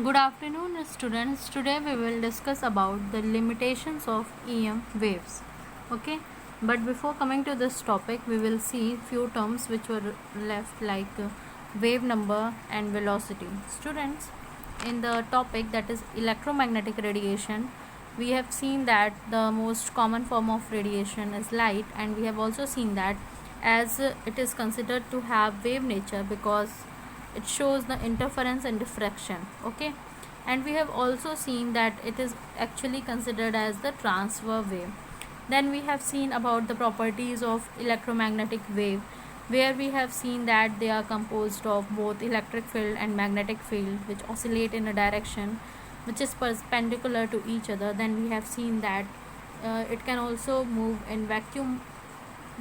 Good afternoon, students. Today we will discuss about the limitations of EM waves. Okay, but before coming to this topic, we will see few terms which were left like wave number and velocity. Students, in the topic that is electromagnetic radiation, we have seen that the most common form of radiation is light, and we have also seen that as it is considered to have wave nature because it shows the interference and diffraction. Okay, and we have also seen that it is actually considered as the transfer wave. Then we have seen about the properties of electromagnetic wave, where we have seen that they are composed of both electric field and magnetic field which oscillate in a direction which is perpendicular to each other. Then we have seen that it can also move in vacuum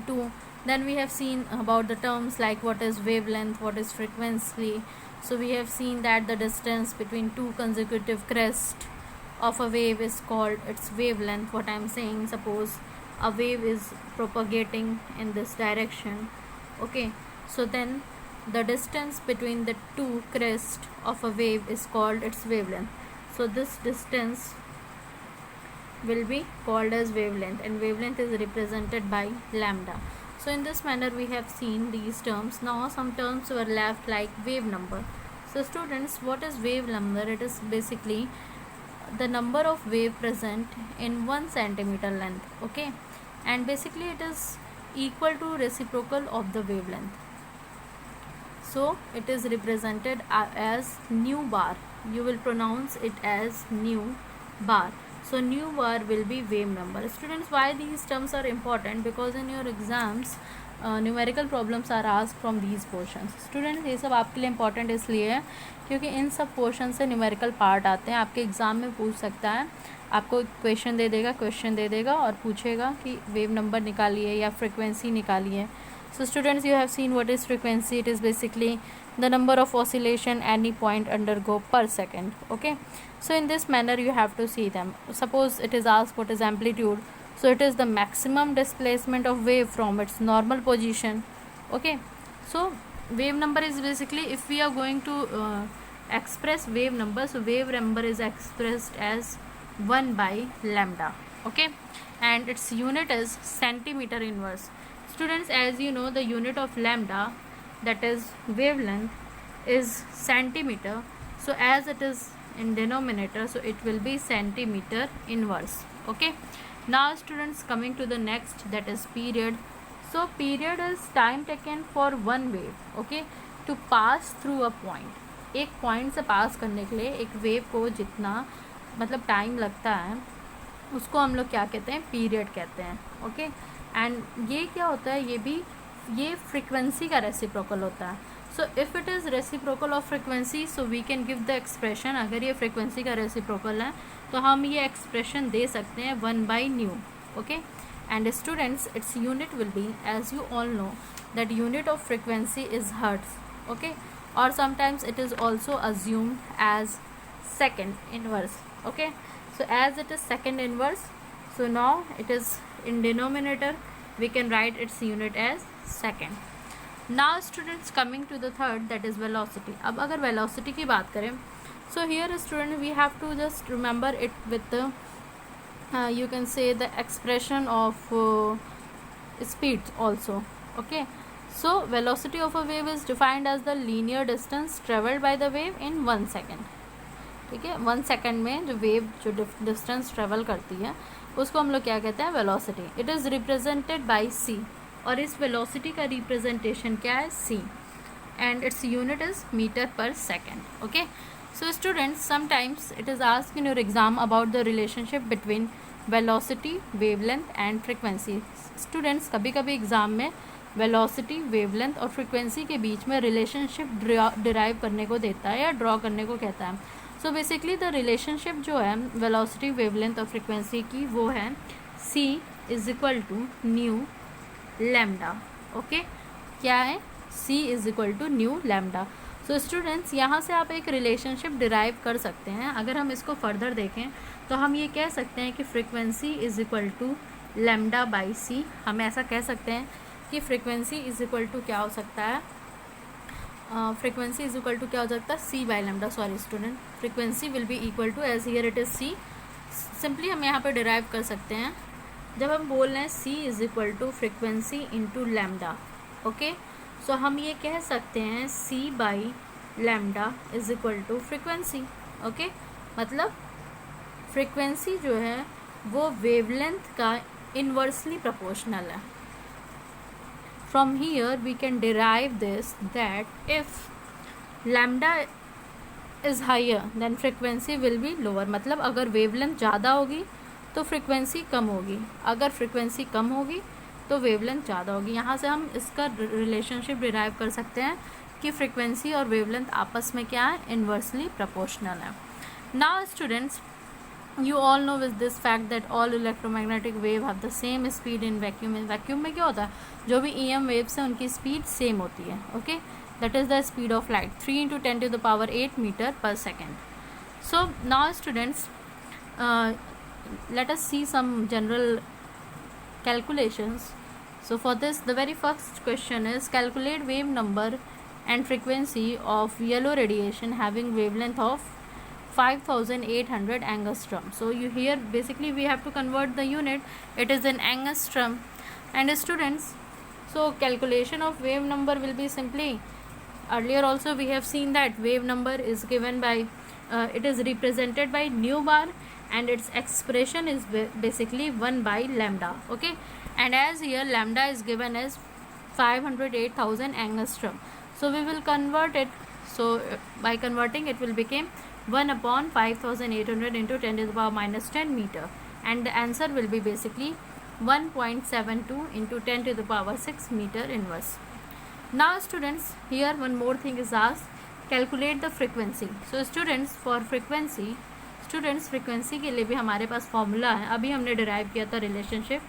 too. Then we have seen about the terms like what is wavelength, what is frequency. So we have seen that the distance between two consecutive crests of a wave is called its wavelength. What I am saying, suppose a wave is propagating in this direction. Okay, so then the distance between the two crests of a wave is called its wavelength. So this distance will be called as wavelength, and wavelength is represented by lambda. So in this manner we have seen these terms. Now some terms were left like wave number. So students, what is wave number? It is basically the number of wave present in 1 centimeter length. Okay, and basically it is equal to reciprocal of the wavelength. So it is represented as nu bar. You will pronounce it as nu bar. So nu bar will be wave number. Students, why these terms are important? Because in your exams numerical problems are ask from these portions. Students, ये सब आपके लिए important इसलिए है क्योंकि इन सब portion से numerical part आते हैं. आपके एग्ज़ाम में पूछ सकता है, आपको क्वेश्चन दे देगा और पूछेगा कि वेव नंबर निकालिए या फ्रिक्वेंसी निकालिए. So students, you have seen what is frequency. It is basically the number of oscillation any point undergo per second. Okay, so in this manner you have to see them. Suppose it is asked what is amplitude. So it is the maximum displacement of wave from its normal position. Okay, so wave number is basically, if we are going to express wave number, so wave number is expressed as 1 by lambda. Okay, and its unit is centimeter inverse. Students, as you know, the unit of lambda, that is wavelength, is centimeter. So as it is in denominator, so it will be centimeter inverse. Okay, now students, coming to the next, that is period. So period is time taken for one wave, okay, to pass through a point. एक point से पास करने के लिए एक wave को जितना मतलब time लगता है उसको हम लोग क्या कहते हैं, पीरियड कहते हैं. ओके, एंड ये क्या होता है, ये फ्रीक्वेंसी का रेसिप्रोकल होता है. So if it is reciprocal of frequency, so we can give the expression. अगर ये फ्रीक्वेंसी का रेसिप्रोकल है तो हम ये एक्सप्रेशन दे सकते हैं 1 by nu. Okay, and students, it's unit will be, as you all know, that unit of frequency is hertz. Okay, और sometimes it is also assumed as second inverse. Okay, so as it is second inverse, so now it is in denominator, we can write its unit as second. Now students, coming to the third, that is velocity. अब अगर velocity की बात करें, so here student we have to just remember it with the you can say the expression of speed also. Okay, so velocity of a wave is defined as the linear distance traveled by the wave in 1 second. ठीक है, 1 second में जो wave जो distance travel करती है उसको हम लोग क्या कहते हैं, velocity. It is represented by c, और इस वेलोसिटी का रिप्रेजेंटेशन क्या है, c, and its unit is metre per second. Okay, so students, sometimes it is asked in your exam about the relationship between velocity, wavelength and frequency. Students, कभी कभी exam में velocity, wavelength और frequency के बीच में relationship derive करने को देता है या ड्रॉ करने को कहता है. सो बेसिकली द रिलेशनशिप जो है वेलोसिटी, वेवलेंथ और फ्रिक्वेंसी की, वो है c is equal to nu lambda. Okay, क्या है, c is equal to nu lambda. So students, यहाँ से आप एक रिलेशनशिप डिराइव कर सकते हैं. अगर हम इसको फर्दर देखें तो हम ये कह सकते हैं कि frequency is equal to lambda by c. हम ऐसा कह सकते हैं कि फ्रिक्वेंसी इज इक्वल टू क्या हो सकता है, फ्रिक्वेंसी इज इक्वल टू क्या हो जाता है, c by lambda, sorry student, frequency will be equal to as here it is c, simply हम यहाँ पे डिराइव कर सकते हैं जब हम बोल रहे हैं c is equal to frequency into lambda, okay, so हम ये कह सकते हैं c by lambda is equal to frequency, okay, मतलब फ्रिक्वेंसी जो है वो वेवलेंथ का इन्वर्सली प्रोपोर्शनल है. From here we can derive this that if lambda is higher then frequency will be lower, मतलब अगर वेवलेंथ ज़्यादा होगी तो फ्रिक्वेंसी कम होगी, अगर फ्रिक्वेंसी कम होगी तो वेवलेंथ ज़्यादा होगी. यहाँ से हम इसका रिलेशनशिप डिराइव कर सकते हैं कि फ्रिक्वेंसी और वेवलेंथ आपस में क्या है, इन्वर्सली प्रोपोर्शनल है. Now students, you all know with this fact that all electromagnetic wave have the same speed in vacuum. in vacuum में क्या होता है, जो भी EM waves है उनकी स्पीड सेम होती है, okay, that is the speed of light, 3 into 10 to the power 8 meter per second. So now students, let us see some general calculations. So for this, the very first question is calculate wave number and frequency of yellow radiation having wavelength of 5800 angstrom. So you here basically we have to convert the unit, it is in angstrom. And students, so calculation of wave number will be simply, earlier also we have seen that wave number is given by it is represented by nu bar and its expression is basically 1 by lambda, okay, and as here lambda is given as 508,000 angstrom, so we will convert it. So by converting it will become 1 upon 5800 into 10 to the power minus 10 meter, and the answer will be basically 1.72 into 10 to the power 6 meter inverse. Now students, here one more thing is asked, calculate the frequency. So students, for frequency, students frequency के लिए भी हमारे पास formula है, अभी हमने derive किया था relationship,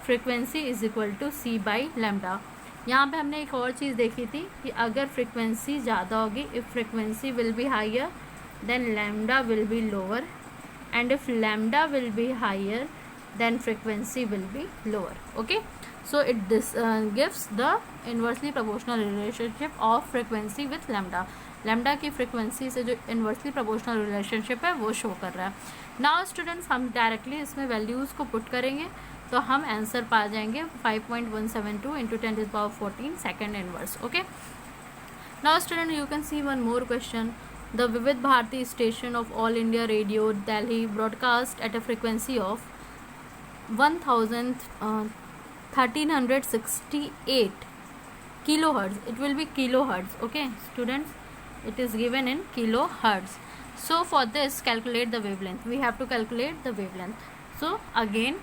frequency is equal to c by lambda. यहाँ पे हमने एक और चीज़ देखी थी कि अगर फ्रिक्वेंसी ज़्यादा होगी, if frequency will be higher then lambda will be lower, and if lambda will be higher then frequency will be lower, okay. So it gives the inversely proportional relationship of frequency with lambda. lambda की frequency से जो inversely proportional relationship है वो show कर रहा है. now students, हम directly इसमें values को put करेंगे तो हम आंसर पा जाएंगे 5.172 into 10 to the power 14 second inverse, okay. now student, you can see one more question. The Vivid Bharati station of All India Radio Delhi broadcast at a frequency of 1368 kilohertz. It will be kilohertz, okay students, it is given in kilohertz. So for this, calculate the wavelength. We have to calculate the wavelength. So again,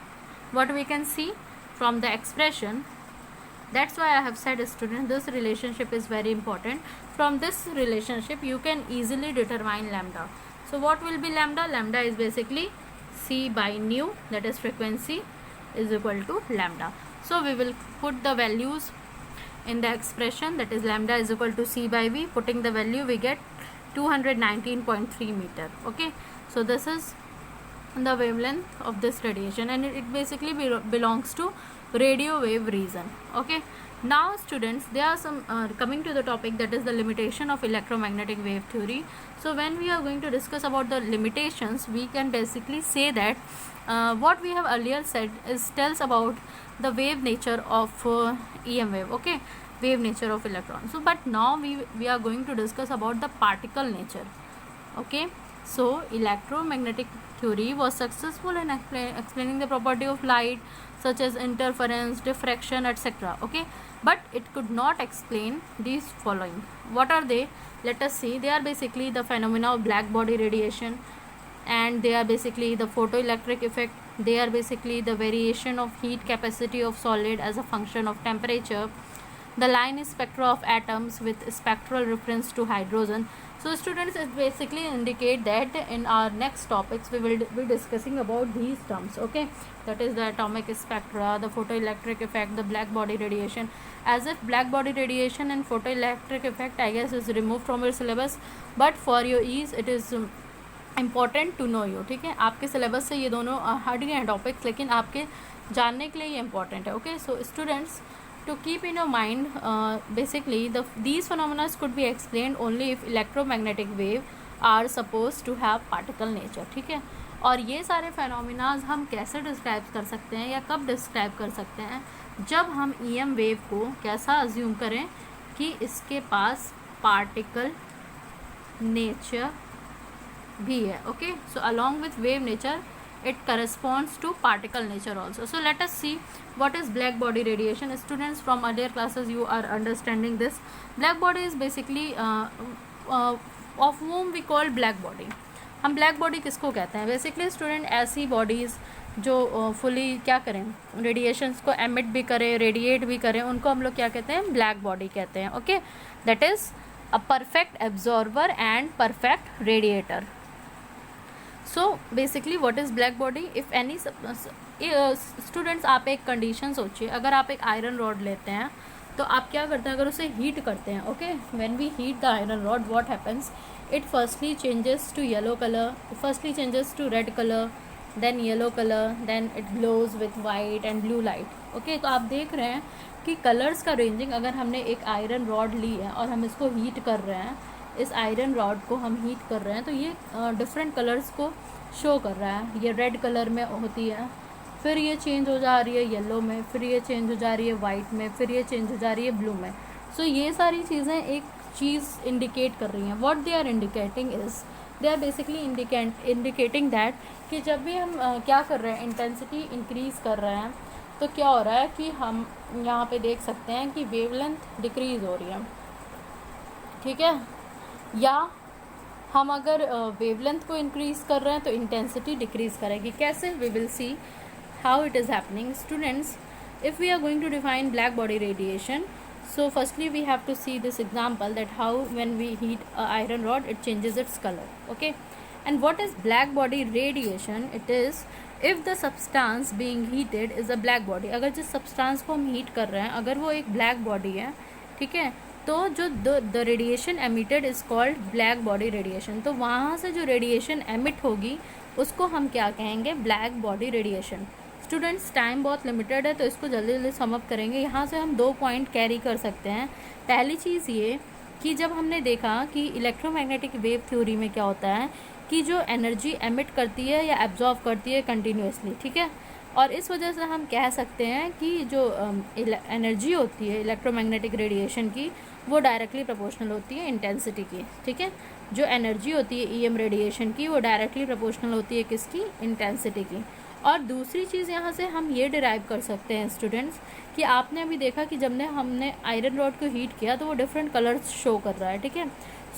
what we can see from the expression, that's why I have said student, this relationship is very important. From this relationship you can easily determine lambda. So what will be lambda? Lambda is basically c by nu, that is frequency is equal to lambda. So we will put the values in the expression, that is lambda is equal to c by v. Putting the value we get 219.3 meter, okay. So this is the wavelength of this radiation, and it basically belongs to radio wave region, okay. now students, there are some coming to the topic, that is the limitation of electromagnetic wave theory. So when we are going to discuss about the limitations, we can basically say that what we have earlier said is tells about the wave nature of EM wave, okay, wave nature of electron. So but now we are going to discuss about the particle nature, okay. So electromagnetic theory was successful in explaining the property of light such as interference, diffraction, etc., okay, but it could not explain these following. What are they? Let us see. They are basically the phenomena of black body radiation, and they are basically the photoelectric effect. They are basically the variation of heat capacity of solid as a function of temperature, the line spectra of atoms with spectral reference to hydrogen. So students, it basically indicate that in our next topics we will be discussing about these terms, okay, that is the atomic spectra, the photoelectric effect, the black body radiation. As if black body radiation and photoelectric effect, I guess, is removed from your syllabus, but for your ease it is important to know you, ठीक है. आपके syllabus से ये दोनों हट गए हैं topics, लेकिन आपके जानने के लिए ये important है, okay. So students, to keep in your mind, basically these phenomena could be explained only if electromagnetic wave are supposed to have particle nature. ठीक है, और ये सारे फेनोमिनाज हम कैसे डिस्क्राइब कर सकते हैं या कब डिस्क्राइब कर सकते हैं, जब हम EM वेव को कैसा अज्यूम करें कि इसके पास पार्टिकल नेचर भी है. Okay, so along with wave nature it corresponds to particle nature also. So let us see what is black body radiation. Students, from earlier classes you are understanding this. Black body is basically of whom we call black body. हम black body किसको कहते हैं? Basically student, ऐसी bodies जो fully क्या करें, radiations को emit भी करें, radiate भी करें, उनको हम लोग क्या कहते हैं? black body कहते हैं. Okay, that is a perfect absorber and perfect radiator. So basically what is black body? If any students, आप एक कंडीशन सोचिए, अगर आप एक आयरन रॉड लेते हैं तो आप क्या करते हैं, अगर उसे हीट करते हैं, okay, when we heat the iron rod what happens, it firstly changes to yellow colour, firstly changes to red colour, then yellow colour, then it glows with white and blue light. Okay, तो आप देख रहे हैं कि colours का ranging, अगर हमने एक आयरन रॉड ली है और हम इसको हीट कर रहे हैं, इस आयरन रॉड को हम हीट कर रहे हैं, तो ये डिफरेंट कलर्स को शो कर रहा है. ये रेड कलर में होती है, फिर ये चेंज हो जा रही है येलो में, फिर ये चेंज हो जा रही है वाइट में, फिर ये चेंज हो जा रही है ब्लू में. सो ये सारी चीज़ें एक चीज़ इंडिकेट कर रही हैं. What they are indicating is, they are basically indicating that कि जब भी हम क्या कर रहे हैं, इंटेंसिटी इंक्रीज़ कर रहे हैं, तो क्या हो रहा है कि हम यहाँ पे देख सकते हैं कि वेवलेंथ डिक्रीज़ हो रही है. ठीक है, या हम अगर वेवलेंथ को इंक्रीज़ कर रहे हैं तो इंटेंसिटी डिक्रीज़ करेगी. कैसे? We will see how it is happening. Students, if we are going to define black body radiation, so firstly we have to see this example, that how when we heat a iron rod it changes its color. Okay, and what is black body radiation? It is if the substance being heated is a black body. अगर जिस substance को हम heat कर रहे हैं अगर वो एक black body है, ठीक है, तो जो the radiation emitted is called black body radiation. तो वहाँ से जो रेडिएशन एमिट होगी उसको हम क्या कहेंगे? Black body radiation. Students, time बहुत लिमिटेड है तो इसको जल्दी जल्दी सम अप करेंगे. यहाँ से हम 2 पॉइंट कैरी कर सकते हैं. पहली चीज़ ये कि जब हमने देखा कि इलेक्ट्रोमैग्नेटिक वेव थ्योरी में क्या होता है कि जो एनर्जी एमिट करती है या एब्जॉर्व करती है कंटिन्यूसली, ठीक है, और इस वजह से हम कह सकते हैं कि जो एनर्जी होती है इलेक्ट्रोमैग्नेटिक रेडिएशन की, वो डायरेक्टली प्रोपोर्शनल होती है इंटेंसिटी की. ठीक है, जो एनर्जी होती है EM रेडिएशन की, वो डायरेक्टली प्रोपोर्शनल होती है किसकी? इंटेंसिटी की. और दूसरी चीज़ यहाँ से हम ये डिराइव कर सकते हैं स्टूडेंट्स कि आपने अभी देखा कि जब हमने आयरन रॉड को हीट किया तो वो डिफरेंट कलर्स शो कर रहा है. ठीक है,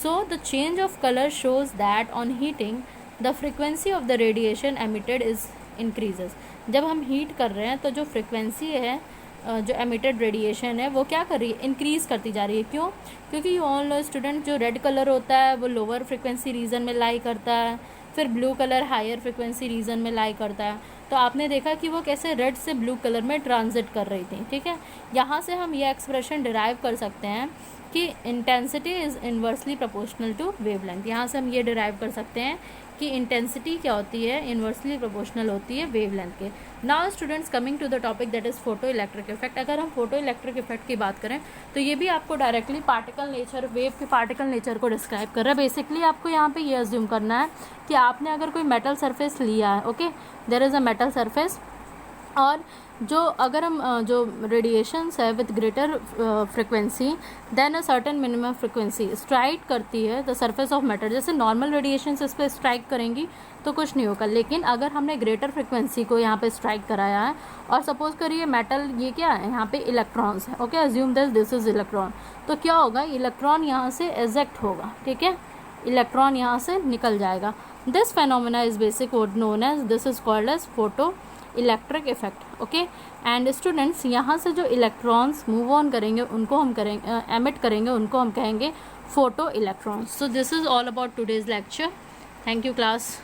so the change of colour shows that on heating the frequency of the radiation emitted is increases. जब हम हीट कर रहे हैं तो जो फ्रिक्वेंसी है, जो एमिटेड रेडिएशन है, वो क्या कर रही है? इंक्रीज़ करती जा रही है. क्यों? क्योंकि यू ऑल नो स्टूडेंट, जो रेड कलर होता है वो लोअर फ्रिक्वेंसी रीजन में लाई करता है, फिर blue colour higher frequency region में लाई करता है. तो आपने देखा कि वो कैसे रेड से ब्लू कलर में ट्रांजिट कर रही थी. ठीक है, यहाँ से हम ये एक्सप्रेशन डिराइव कर सकते हैं कि intensity is inversely proportional to wavelength. यहाँ से हम ये डिराइव कर सकते हैं कि इंटेंसिटी क्या होती है? इन्वर्सली प्रोपोर्शनल होती है वेवलेंथ के. Now students, coming to the topic that is photoelectric effect. अगर हम फोटो इलेक्ट्रिक इफेक्ट की बात करें तो ये भी आपको डायरेक्टली पार्टिकल नेचर, वेव के पार्टिकल नेचर को डिस्क्राइब कर रहा है. बेसिकली आपको यहाँ पे ये अज्यूम करना है कि आपने अगर कोई मेटल सरफेस लिया है, okay, there is a metal surface, और जो अगर हम जो रेडिएशंस है with greater frequency than a certain minimum frequency strike करती है द सरफेस ऑफ मैटर. जैसे नॉर्मल रेडिएशंस इस पर स्ट्राइक करेंगी तो कुछ नहीं होगा, लेकिन अगर हमने ग्रेटर फ्रिक्वेंसी को यहाँ पे स्ट्राइक कराया है और सपोज करिए मेटल, ये क्या है? यहाँ पे इलेक्ट्रॉन्स है. Okay, assume this is electron. तो क्या होगा? इलेक्ट्रॉन यहाँ से एजेक्ट होगा. ठीक है, इलेक्ट्रॉन यहाँ से निकल जाएगा. This phenomena is basic known as, this is called as photoelectric effect. Okay, and students, यहाँ से जो इलेक्ट्रॉन्स मूव ऑन करेंगे उनको हम करेंगे एमिट करेंगे, उनको हम कहेंगे photo electrons. So this is all about today's lecture. Thank you class.